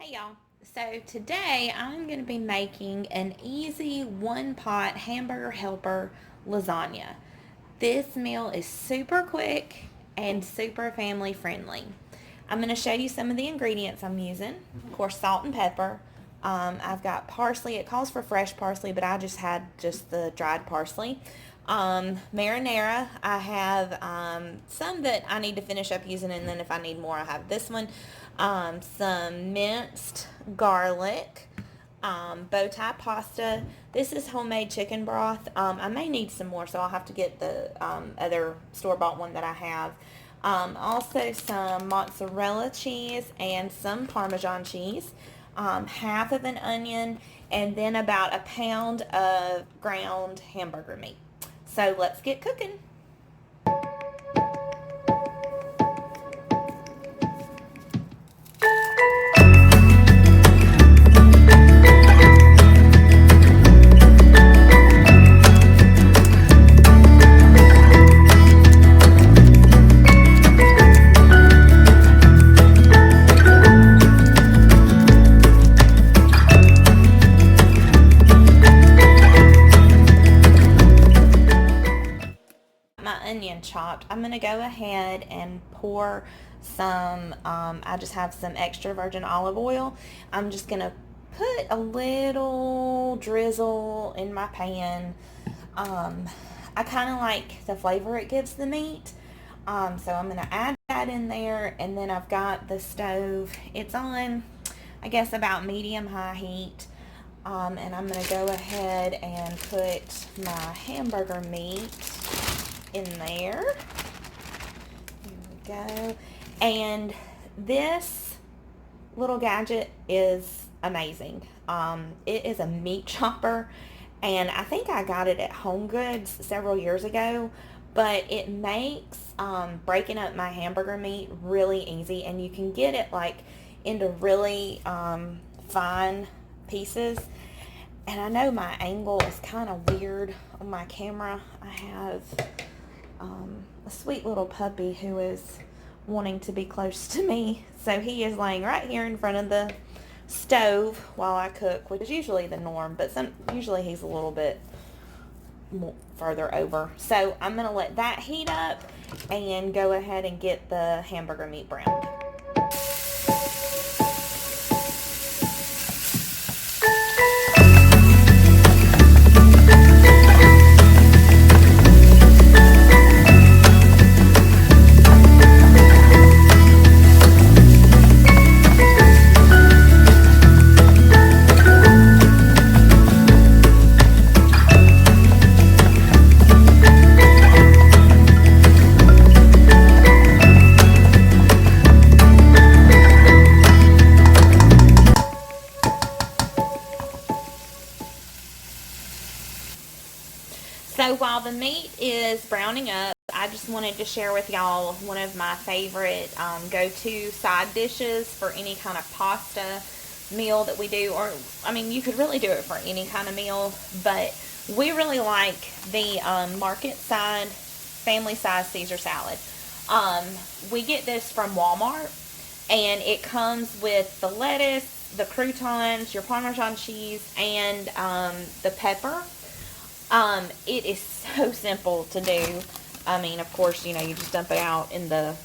Hey y'all. So today I'm going to be making an easy one-pot hamburger helper lasagna. This meal is super quick and super family friendly. I'm going to show you some of the ingredients I'm using. Of course, salt and pepper. I've got parsley. It calls for fresh parsley, but I just had the dried parsley. Marinara. I have some that I need to finish up using, and then if I need more, I have this one. Some minced garlic, bow tie pasta. This is homemade chicken broth. I may need some more, so I'll have to get the other store-bought one that I have. Also some mozzarella cheese and some Parmesan cheese, half of an onion, and then about a pound of ground hamburger meat. So let's get cooking. Onion chopped. I'm going to go ahead and pour some, I just have some extra virgin olive oil. I'm just going to put a little drizzle in my pan. I kind of like the flavor it gives the meat. So I'm going to add that in there, and then I've got the stove. It's on, I guess, about medium-high heat. And I'm going to go ahead and put my hamburger meat in there. Here we go. And this little gadget is amazing. It is a meat chopper, and I think I got it at Home Goods several years ago, but it makes breaking up my hamburger meat really easy, and you can get it like into really fine pieces. And I know my angle is kind of weird on my camera. I have a sweet little puppy who is wanting to be close to me. So he is laying right here in front of the stove while I cook, which is usually the norm, but usually he's a little bit more further over. So I'm going to let that heat up and go ahead and get the hamburger meat browned. So while the meat is browning up, I just wanted to share with y'all one of my favorite go-to side dishes for any kind of pasta meal that we do. Or, I mean, you could really do it for any kind of meal, but we really like the market side, family size Caesar salad. We get this from Walmart, and it comes with the lettuce, the croutons, your Parmesan cheese, and the pepper. It is so simple to do. I mean, of course, you just dump it out in the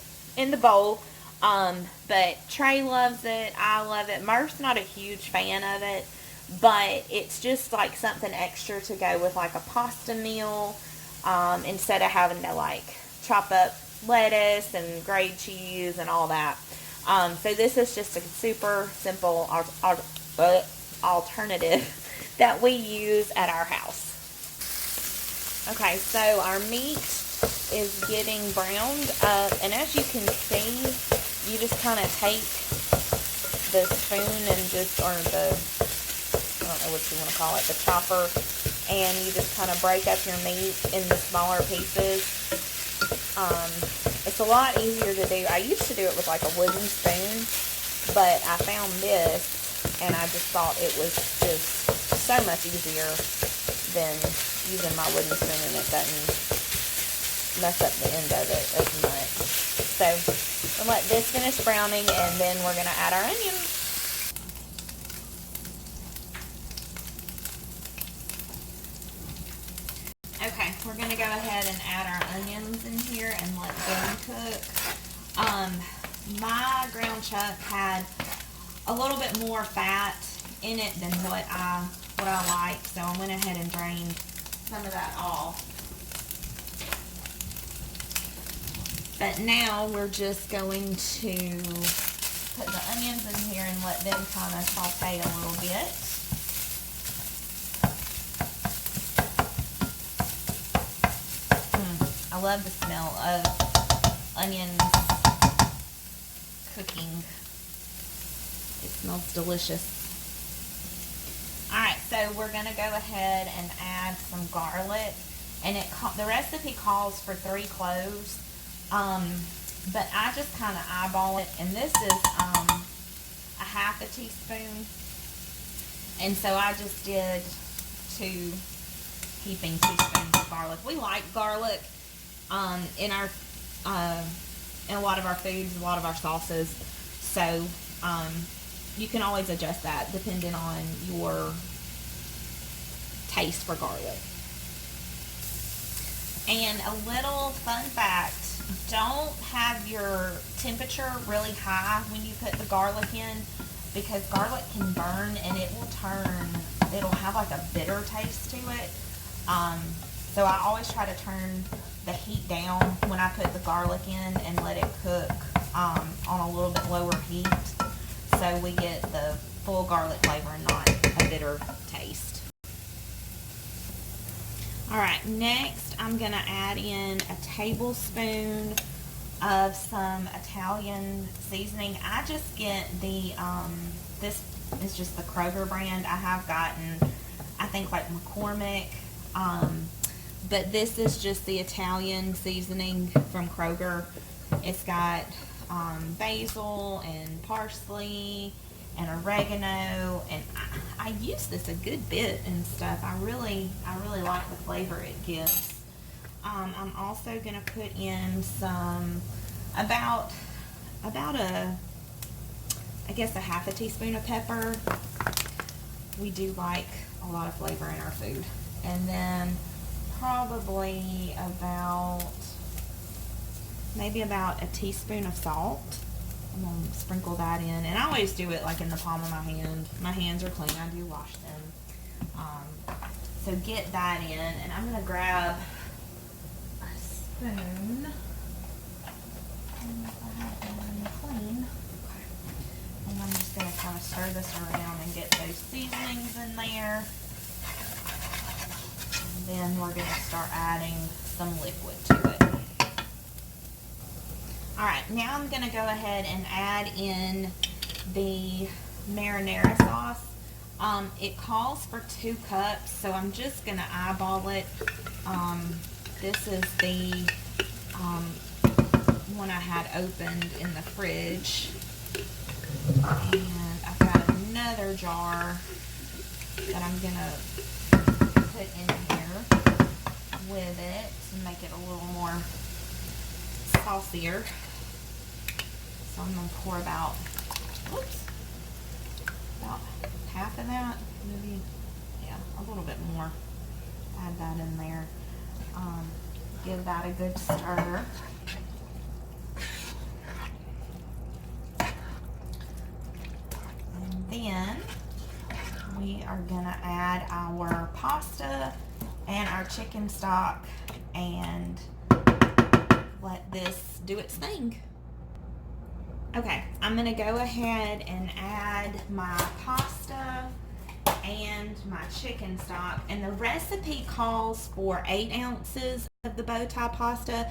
bowl. But Trey loves it. I love it. Murph's not a huge fan of it, but it's just like something extra to go with like a pasta meal, instead of having to like chop up lettuce and grade cheese and all that. So this is just a super simple alternative that we use at our house. Okay, so our meat is getting browned up, and as you can see, you just kind of take the spoon and I don't know what you want to call it, the chopper, and you just kind of break up your meat into smaller pieces. It's a lot easier to do. I used to do it with like a wooden spoon, but I found this, and I just thought it was just so much easier than using my wooden spoon, and it doesn't mess up the end of it as much. So we'll let this finish browning, and then we're going to add our onions. we're gonna go ahead and add our onions in here and let them cook. My ground chuck had a little bit more fat in it than what I like, so I went ahead and drained some of that off. But now we're just going to put the onions in here and let them kind of saute a little bit. I love the smell of onions cooking. It smells delicious. Alright, so we're going to go ahead and add some garlic. And the recipe calls for 3 cloves. But I just kind of eyeball it. And this is a half a teaspoon. And so I just did 2 heaping teaspoons of garlic. We like garlic in a lot of our foods, a lot of our sauces. So you can always adjust that depending on your taste for garlic. And a little fun fact, don't have your temperature really high when you put the garlic in, because garlic can burn and it'll have like a bitter taste to it. So I always try to turn the heat down when I put the garlic in and let it cook on a little bit lower heat, so we get the full garlic flavor and not a bitter taste. Alright, next I'm going to add in a tablespoon of some Italian seasoning. I just get the, this is just the Kroger brand. I have gotten, I think, like McCormick, but this is just the Italian seasoning from Kroger. It's got basil and parsley and oregano, and I use this a good bit and stuff. I really like the flavor it gives. I'm also gonna put in some about a, I guess, a half a teaspoon of pepper. We do like a lot of flavor in our food. And then probably maybe about a teaspoon of salt. I'm going to sprinkle that in. And I always do it like in the palm of my hand. My hands are clean. I do wash them. So get that in. And I'm going to grab a spoon. And I have one clean. Okay. And I'm just going to kind of stir this around and get those seasonings in there. And then we're going to start adding some liquid to it. Alright, now I'm going to go ahead and add in the marinara sauce. It calls for 2 cups, so I'm just going to eyeball it. This is the one I had opened in the fridge. And I've got another jar that I'm going to put in here with it to make it a little more saucier. So I'm going to pour about half of that, maybe, yeah, a little bit more. Add that in there. Give that a good stir. And then we are going to add our pasta and our chicken stock and let this do its thing. Okay, I'm going to go ahead and add my pasta and my chicken stock. And the recipe calls for 8 ounces of the bow tie pasta,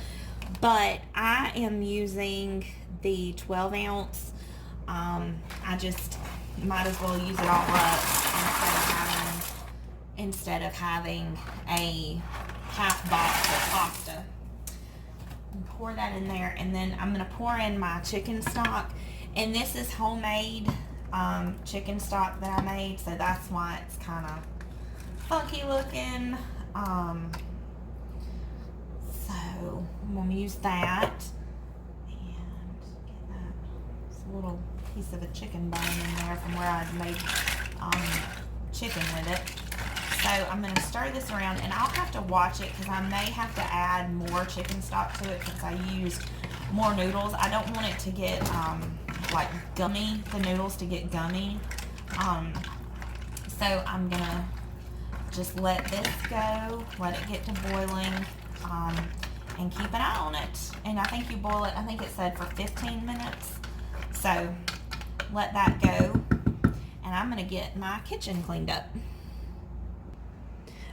but I am using the 12 ounce. I just might as well use it all up instead of having a half box of pasta. Pour that in there, and then I'm going to pour in my chicken stock, and this is homemade chicken stock that I made, so that's why it's kind of funky looking. So I'm going to use that and get that little piece of a chicken bone in there from where I'd made chicken with it. So I'm going to stir this around, and I'll have to watch it because I may have to add more chicken stock to it because I used more noodles. I don't want it to get like gummy, the noodles to get gummy. So I'm going to just let this go, let it get to boiling, and keep an eye on it. And I think you boil it, I think it said for 15 minutes. So let that go, and I'm going to get my kitchen cleaned up.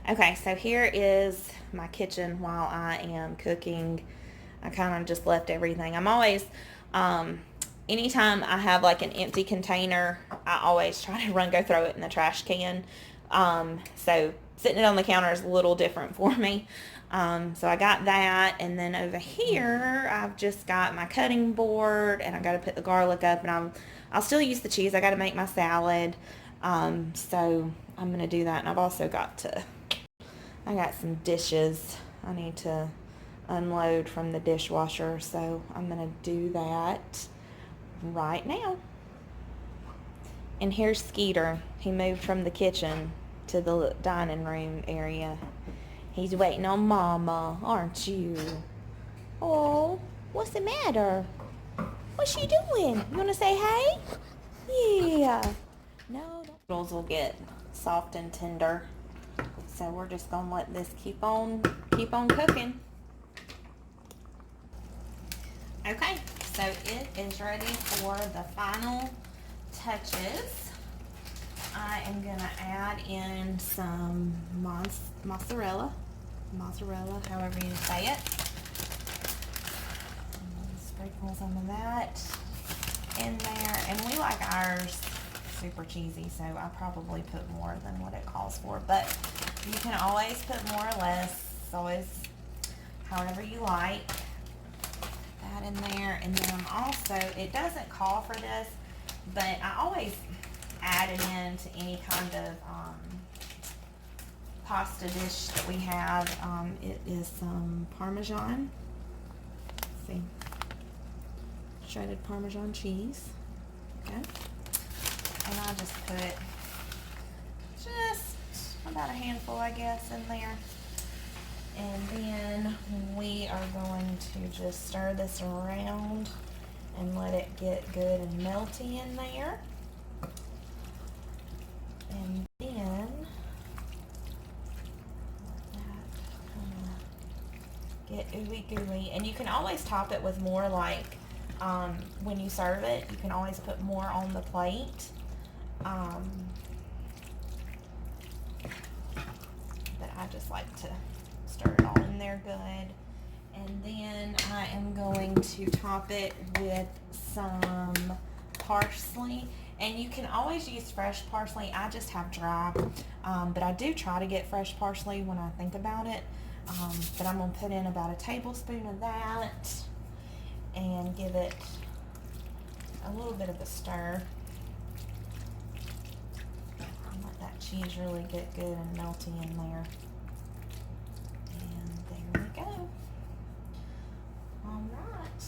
Okay, so here is my kitchen while I am cooking. I kind of just left everything. I'm always, anytime I have like an empty container, I always try to go throw it in the trash can. So sitting it on the counter is a little different for me. So I got that, and then over here I've just got my cutting board, and I got to put the garlic up, and I'll still use the cheese. I got to make my salad. So I'm going to do that, and I've also I got some dishes I need to unload from the dishwasher, so I'm going to do that right now. And here's Skeeter. He moved from the kitchen to the dining room area. He's waiting on Mama, aren't you? Oh, what's the matter? What's she doing? You want to say hey? Yeah. No, noodles will get soft and tender. So we're just going to let this keep on cooking. Okay, so it is ready for the final touches. I am going to add in some mozzarella, however you say it. Sprinkle some of that in there. And we like ours super cheesy, so I probably put more than what it calls for. But you can always put more or less. It's always however you like. That in there. And then I'm also, it doesn't call for this, but I always add it into any kind of pasta dish that we have. It is some Parmesan. Let's see, shredded Parmesan cheese. Okay, and I just put just about a handful, I guess, in there. And then we are going to just stir this around and let it get good and melty in there. And then let that kind of get ooey gooey. And you can always top it with more, like when you serve it, you can always put more on the plate. But I just like to stir it all in there good. And then I am going to top it with some parsley. And you can always use fresh parsley. I just have dry, but I do try to get fresh parsley when I think about it. But I'm going to put in about a tablespoon of that and give it a little bit of a stir. And let that cheese really get good and melty in there. And there we go. All right.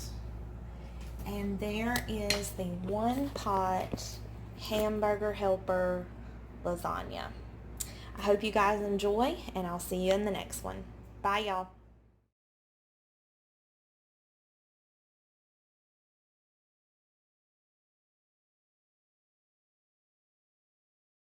And there is the one pot hamburger helper lasagna. I hope you guys enjoy, and I'll see you in the next one. Bye, y'all.